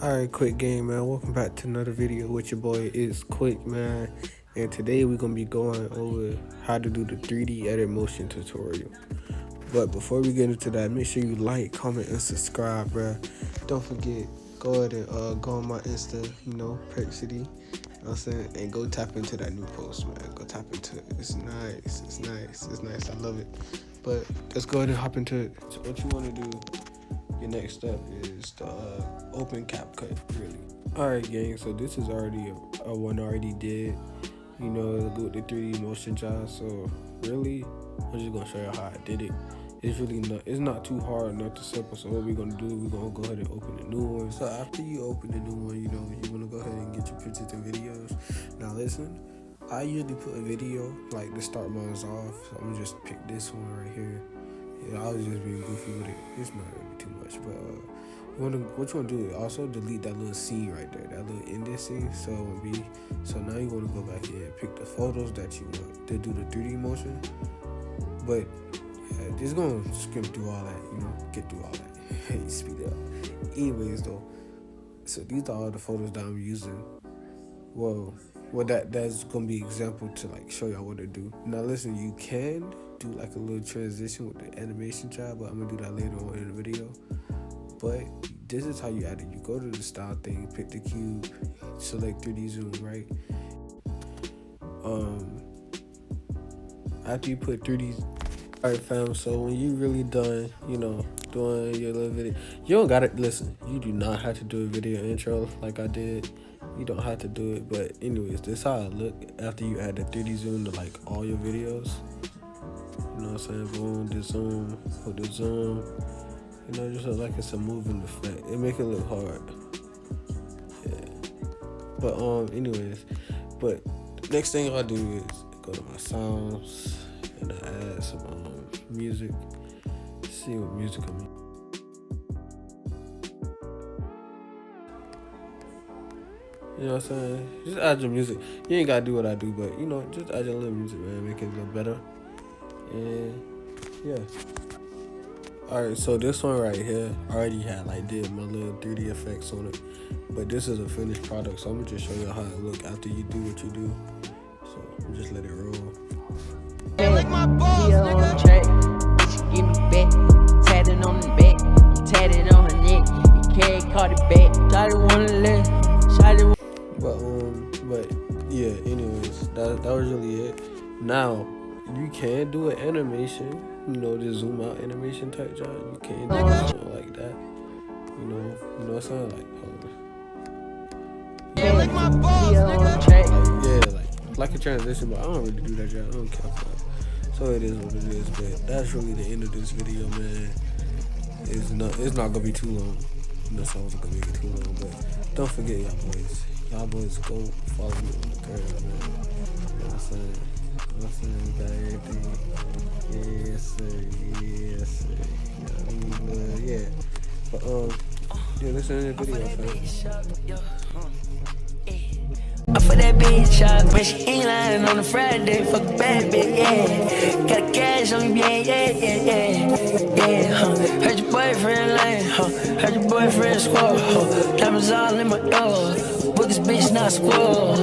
Alright, Quick Game, man. Welcome back to another video with your boy, It's Quick, man. And today we're going to be going over how to do the 3D edit motion tutorial. But before we get into that, make sure you like, comment, and subscribe, bruh. Don't forget, go ahead and go on my Insta, Perk City. You know what I'm saying? And go tap into that new post, man. Go tap into it. It's nice. It's nice. It's nice. I love it. But let's go ahead and hop into it. So what you want to do, your next step is the open CapCut, really. Alright, gang, so this is already a one I already did, with the 3D motion job. So really, I'm just gonna show you how I did it. It's not too hard, not too simple. So what we're gonna do, we're gonna go ahead and open a new one. So after you open the new one, you wanna go ahead and get your pictures and videos. Now listen, I usually put a video like to start mine off. So I'm gonna just pick this one right here. Yeah, I was just being goofy with it. It's not really too much, but what you want to do is also delete that little C right there, that little indent C. So now you want to go back here and pick the photos that you want to do the 3D motion. But yeah, just gonna skim through all that, get through all that. Hey, speed up. Anyways, though, so these are all the photos that I'm using. Well, that's gonna be example to like show y'all what to do. Now listen, you can do like a little transition with the animation job, but I'm gonna do that later on in the video. But this is how you add it. You go to the style thing, pick the cube, select 3D zoom, right? After you put 3D, alright fam, so when you really done, doing your little video, you don't gotta, listen, you do not have to do a video intro like I did. You don't have to do it, but anyways, this is how it look after you add the 3D zoom to like all your videos. You know what I'm saying? Boom, the zoom, put the zoom. Just look like it's a moving effect. It make it look hard. Yeah. But anyways, but next thing I'll do is go to my sounds and I add some music. See what music I'm in. You know what I'm saying? Just add your music. You ain't gotta do what I do, but just add your little music, man. Make it look better. And yeah. Alright, so this one right here, I already had did my little 3D effects on it. But this is a finished product, so I'm gonna just show you how it look after you do what you do. So just let it roll. Hey, like my balls, nigga. Track, bitch, give me back. Tatted on the back, tatted on her neck. You can't call it back. Shawty wanna live, shawty. But yeah, anyways, that was really it. Now, you can do an animation, the zoom out animation type job. You can do something like that. You know what I'm saying? Yeah, like my balls, nigga. Like a transition, but I don't really do that job. I don't care for that. So it is what it is, but that's really the end of this video, man. It's not gonna be too long. So I wasn't gonna make it too long, but don't forget y'all boys. Y'all boys go follow me on the curve, man. You know what I'm saying? You got everything. Yes, sir. Yeah. But listen to the video, fam. I for that bitch up, but she ain't lying on a Friday. Fuck a bad bitch, yeah. Got a cash on me, yeah. Heard your boyfriend lying, heard your boyfriend squall, Diamonds all in my door. Book this bitch not squall,